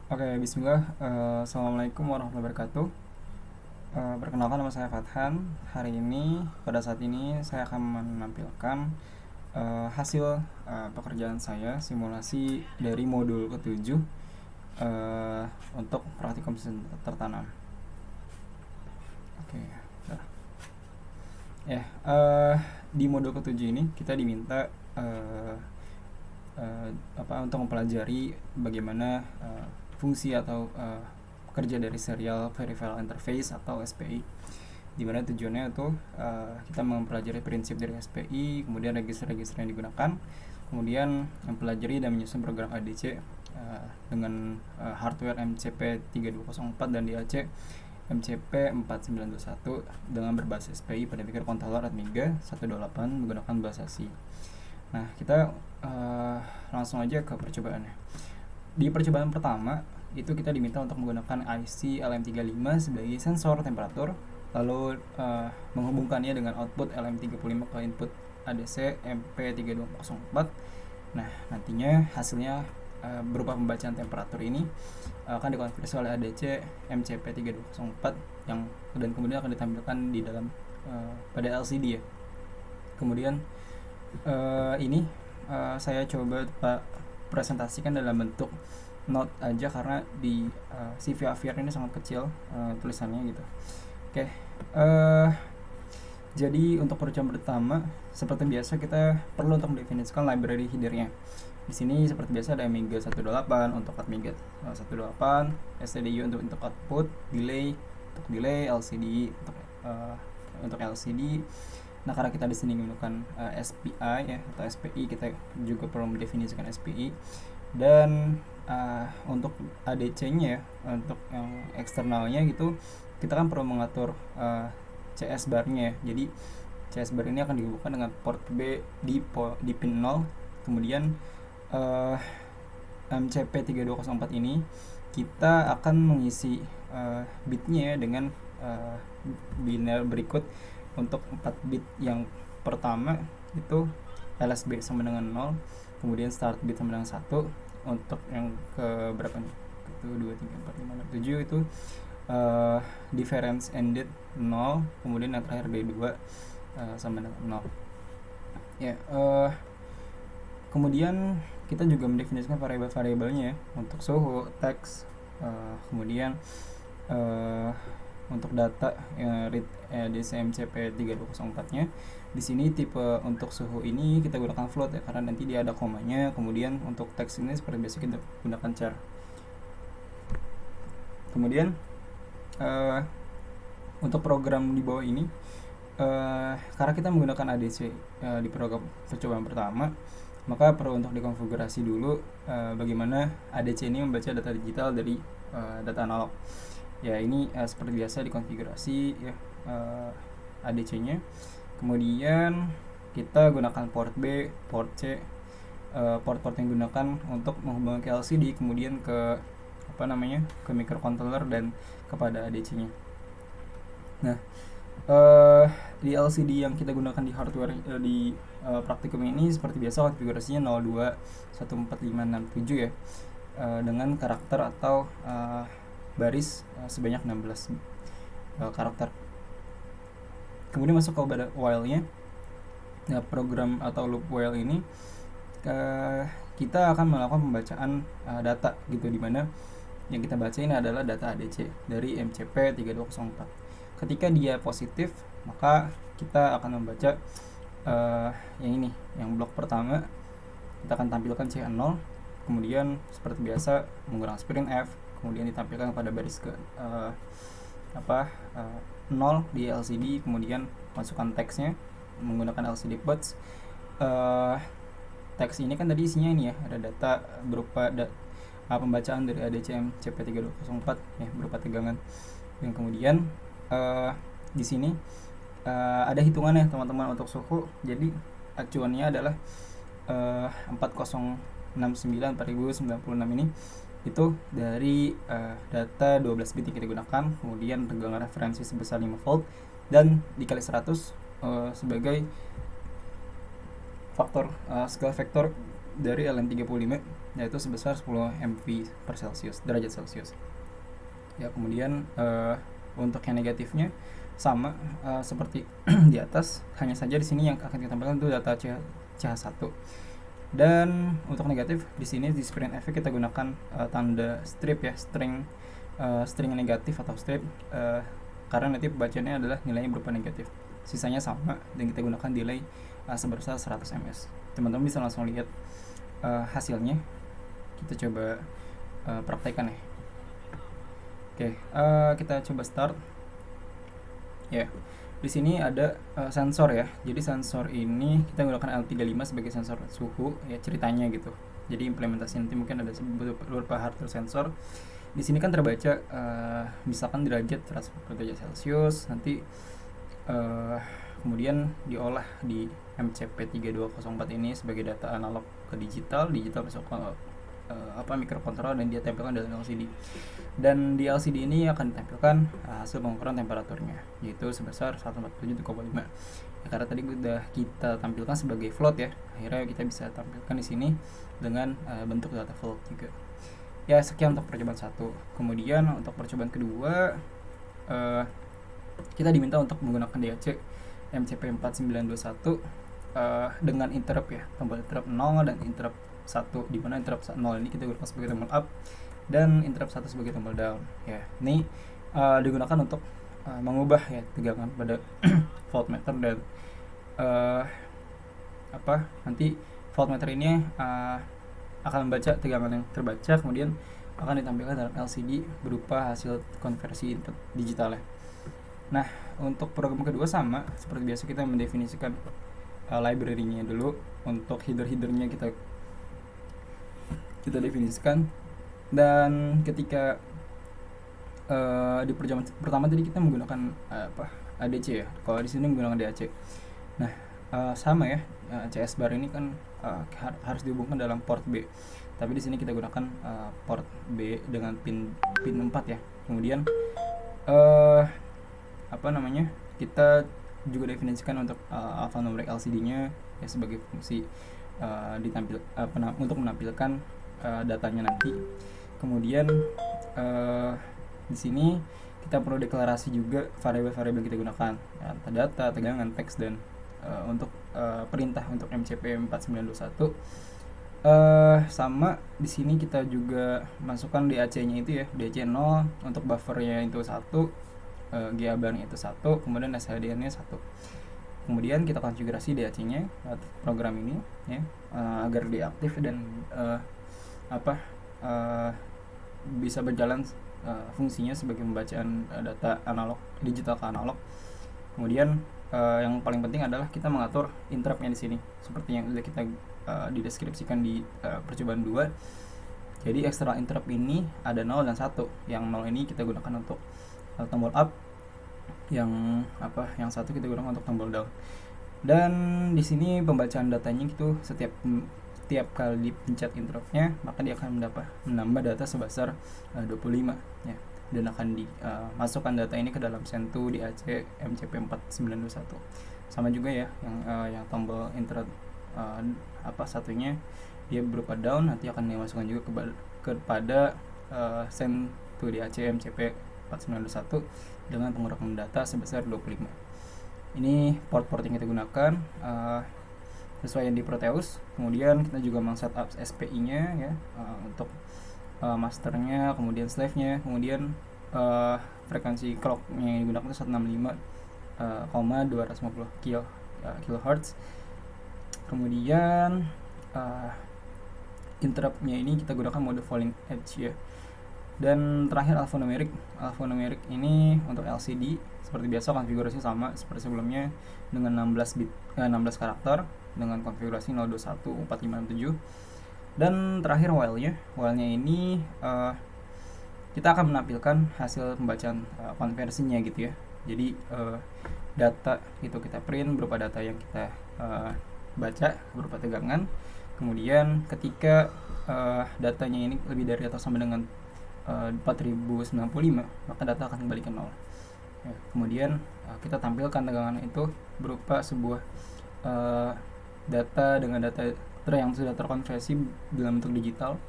Oke, bismillah. Assalamualaikum warahmatullahi wabarakatuh. Perkenalkan, nama saya Fathan. Hari ini, pada saat ini saya akan menampilkan hasil pekerjaan saya, simulasi dari modul ketujuh uh, untuk praktikum tertanam. Oke, dah. Ya, di modul ketujuh ini kita diminta uh, uh, untuk mempelajari bagaimana fungsi atau kerja dari serial peripheral interface atau SPI, di mana tujuannya itu kita mempelajari prinsip dari SPI, kemudian register-register yang digunakan, kemudian mempelajari dan menyusun program ADC dengan hardware MCP 3204 dan DAC MCP 4921 dengan berbasis SPI pada microcontroller Amiga 128 menggunakan bahasa C. Nah, kita langsung aja ke percobaannya. Di percobaan pertama, itu kita diminta untuk menggunakan IC LM35 sebagai sensor temperatur, lalu menghubungkannya dengan output LM35 ke input ADC MP3204. Nah, nantinya hasilnya berupa pembacaan temperatur ini akan dikonversi oleh ADC MCP3204 dan kemudian akan ditampilkan di dalam pada LCD ya. Kemudian ini saya coba presentasikan dalam bentuk note aja karena di CV Aviar ini sangat kecil tulisannya gitu. Oke, jadi untuk percobaan pertama, seperti biasa kita perlu untuk mendefinisikan library headernya. Di sini seperti biasa ada Amiga 128 untuk Amiga 128, STDU untuk output, delay untuk delay, LCD untuk LCD. Nah, karena kita di sini menggunakan SPI ya atau SPI, kita juga perlu mendefinisikan SPI. Dan untuk ADC-nya ya, untuk yang eksternalnya gitu, kita kan perlu mengatur CS bar-nya ya. Jadi CS bar ini akan dihubungkan dengan port B di pin 0. Kemudian MCP3204 ini kita akan mengisi bitnya ya dengan biner berikut. Untuk 4 bit yang pertama itu LSB sama dengan 0, kemudian start bit sama dengan 1. Untuk yang ke berapa nih? 1, 2, 3, 4, 5, 6, 7 itu difference ended 0, kemudian yang terakhir D2 sama dengan 0. Ya, kemudian kita juga mendefinisikan variabel-variabelnya ya, untuk suhu, teks, kemudian untuk data read DCMCP 3204-nya. Di sini tipe untuk suhu ini kita gunakan float ya, karena nanti dia ada komanya. Kemudian untuk teks ini seperti biasa kita gunakan char. Kemudian untuk program di bawah ini, karena kita menggunakan ADC di program percobaan pertama, maka perlu untuk dikonfigurasi dulu bagaimana ADC ini membaca data digital dari data analog. Ya, ini seperti biasa dikonfigurasi ya ADC-nya. Kemudian kita gunakan port B, port C, port-port yang digunakan untuk menghubungkan ke LCD, kemudian ke ke microcontroller dan kepada ADC-nya. Nah, di LCD yang kita gunakan di hardware di praktikum ini seperti biasa konfigurasinya 02 14567 ya, dengan karakter atau baris sebanyak 16 karakter. Kemudian masuk ke while-nya. Nah, program atau loop while ini kita akan melakukan pembacaan data gitu, dimana yang kita baca ini adalah data ADC dari MCP 3204. Ketika dia positif, maka kita akan membaca yang ini, yang blok pertama kita akan tampilkan CA0. Kemudian seperti biasa menggunakan sprintf, kemudian ditampilkan pada baris ke 0 di LCD. Kemudian masukkan teksnya menggunakan LCD buds. Teks ini kan tadi isinya ini ya, ada data berupa pembacaan dari ADCM CP3204 ya, berupa tegangan. Dan kemudian di sini ada hitungannya teman-teman untuk suhu. Jadi acuannya adalah 4069/4096 ini, itu dari data 12 bit yang kita gunakan, kemudian tegangan referensi sebesar 5 volt dan dikali 100 sebagai faktor skala vektor dari LM35 yaitu sebesar 10 mV per Celsius, derajat Celsius. Ya, kemudian untuk yang negatifnya sama seperti di atas, hanya saja di sini yang akan kita tampilkan itu data CH1. Dan untuk negatif di sini di sprint effect kita gunakan tanda strip ya, string negatif atau strip, karena nanti pembacaannya adalah nilainya berupa negatif. Sisanya sama dan kita gunakan delay sebesar 100 ms. Teman-teman bisa langsung lihat hasilnya. Kita coba praktekkan ya. Oke, kita coba start. Ya, di sini ada sensor ya. Jadi sensor ini kita gunakan L35 sebagai sensor suhu ya, ceritanya gitu. Jadi implementasi nanti mungkin ada beberapa hardware sensor. Di sini kan terbaca misalkan derajat 140 derajat Celcius, nanti kemudian diolah di MCP3204 ini sebagai data analog ke digital masuk ke mikrokontroler dan dia tempelkan dalam LCD. Dan di LCD ini akan ditampilkan hasil pengukuran temperaturnya, yaitu sebesar 147,5. Ya, karena tadi udah kita tampilkan sebagai float ya, akhirnya kita bisa tampilkan di sini dengan bentuk data float juga. Ya, sekian untuk percobaan 1. Kemudian untuk percobaan kedua, kita diminta untuk menggunakan DAC MCP4921 dengan interrupt ya, tombol interrupt 0 dan interrupt 1, di mana interrupt 0 ini kita gunakan sebagai tombol up dan interrupt 1 sebagai tombol down ya. Ini digunakan untuk mengubah ya tegangan pada voltmeter dan nanti voltmeter ini akan membaca tegangan yang terbaca, kemudian akan ditampilkan dalam LCD berupa hasil konversi input digital ya. Nah, untuk program kedua sama seperti biasa, kita mendefinisikan library-nya dulu. Untuk header-headernya kita definisikan, dan ketika di percobaan pertama tadi kita menggunakan ADC ya. Kalau di sini menggunakan DAC. Nah, sama ya, CS bar ini kan harus dihubungkan dalam port B. Tapi di sini kita gunakan port B dengan pin 4 ya. Kemudian kita juga definisikan untuk alphanumeric LCD-nya ya sebagai fungsi untuk menampilkan datanya nanti. Kemudian di sini kita perlu deklarasi juga variabel-variabel yang kita gunakan ya, data, tegangan, teks, dan untuk perintah untuk MCP4921 sama di sini kita juga masukkan DAC-nya itu ya, DAC 0 untuk buffernya itu 1, GA-bar-nya itu 1, kemudian SHD-nya 1. Kemudian kita konfigurasi DAC-nya program ini ya, agar dia aktif dan bisa berjalan fungsinya sebagai pembacaan data analog digital ke analog. Kemudian yang paling penting adalah kita mengatur interrupt-nya di sini seperti yang sudah kita dideskripsikan di percobaan 2. Jadi external interrupt ini ada 0 dan 1. Yang 0 ini kita gunakan untuk tombol up, yang 1 kita gunakan untuk tombol down. Dan di sini pembacaan datanya itu setiap kali dipencet interrupt-nya, maka dia akan menambah data sebesar 25 ya, dan akan dimasukkan data ini ke dalam sentu DAC MCP4921. Sama juga ya, yang tombol interrupt satunya dia berupa down, nanti akan dimasukkan juga kepada sentu DAC MCP4921 dengan pengurangan data sebesar 25. Ini port-port yang kita gunakan sesuai yang di Proteus. Kemudian kita juga men-setup SPI-nya ya, untuk masternya, kemudian slave-nya, kemudian frekuensi clock-nya yang digunakan itu 165,250 kHz. Kemudian interrupt-nya ini kita gunakan mode falling edge ya. Dan terakhir alphanumeric ini untuk LCD seperti biasa, konfigurasi sama seperti sebelumnya dengan 16 karakter dengan konfigurasi 0214567. Dan terakhir while-nya ini kita akan menampilkan hasil pembacaan konversinya gitu ya. Jadi data itu kita print berupa data yang kita baca berupa tegangan. Kemudian ketika datanya ini lebih dari atau sama dengan 4095, maka data akan kembali ke 0 ya. Kemudian kita tampilkan tegangan itu berupa sebuah data dengan data karakter yang sudah terkonversi dalam bentuk digital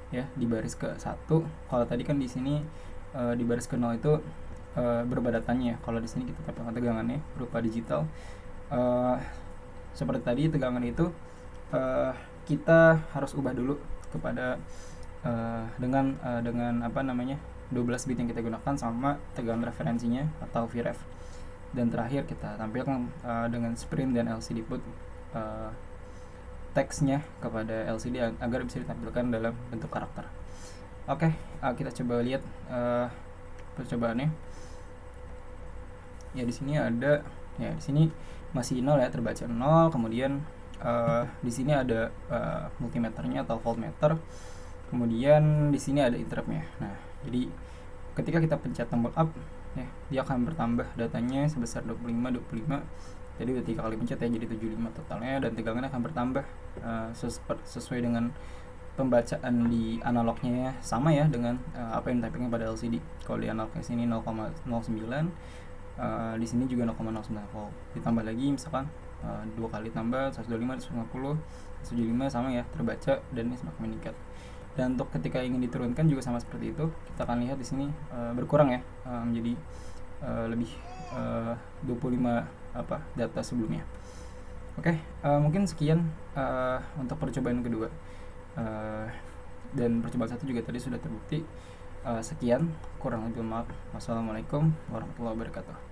ya di baris ke 1. Kalau tadi kan di sini di baris ke 0 itu berupa datanya. Kalau di sini kita tampilkan tegangannya berupa digital. Seperti tadi tegangan itu kita harus ubah dulu kepada dengan 12 bit yang kita gunakan sama tegangan referensinya atau Vref. Dan terakhir kita tampilkan dengan sprint dan LCD put teksnya kepada LCD agar bisa ditampilkan dalam bentuk karakter. Oke, kita coba lihat percobaannya. Ya di sini ada, ya di sini masih 0 ya, terbaca 0. Kemudian di sini ada multimeternya atau voltmeter. Kemudian di sini ada interruptnya. Nah, jadi ketika kita pencet tombol up, ya, dia akan bertambah datanya sebesar 25. Jadi udah 3 kali pencet ya, jadi 75 totalnya, dan tegangannya akan bertambah sesuai dengan pembacaan di analognya ya, sama ya dengan apa yang ditampilkan pada LCD. Kalau di analognya sini 0,09, di sini juga 0,09 volt. Ditambah lagi misalkan 2 kali tambah 125, 150, 175 sama ya, terbaca dan ini semakin meningkat. Dan untuk ketika ingin diturunkan juga sama seperti itu. Kita akan lihat di sini berkurang ya, menjadi lebih 25 data sebelumnya. Oke, mungkin sekian untuk percobaan kedua. Dan percobaan 1 juga tadi sudah terbukti. Sekian, kurang lebih maaf. Wassalamualaikum warahmatullahi wabarakatuh.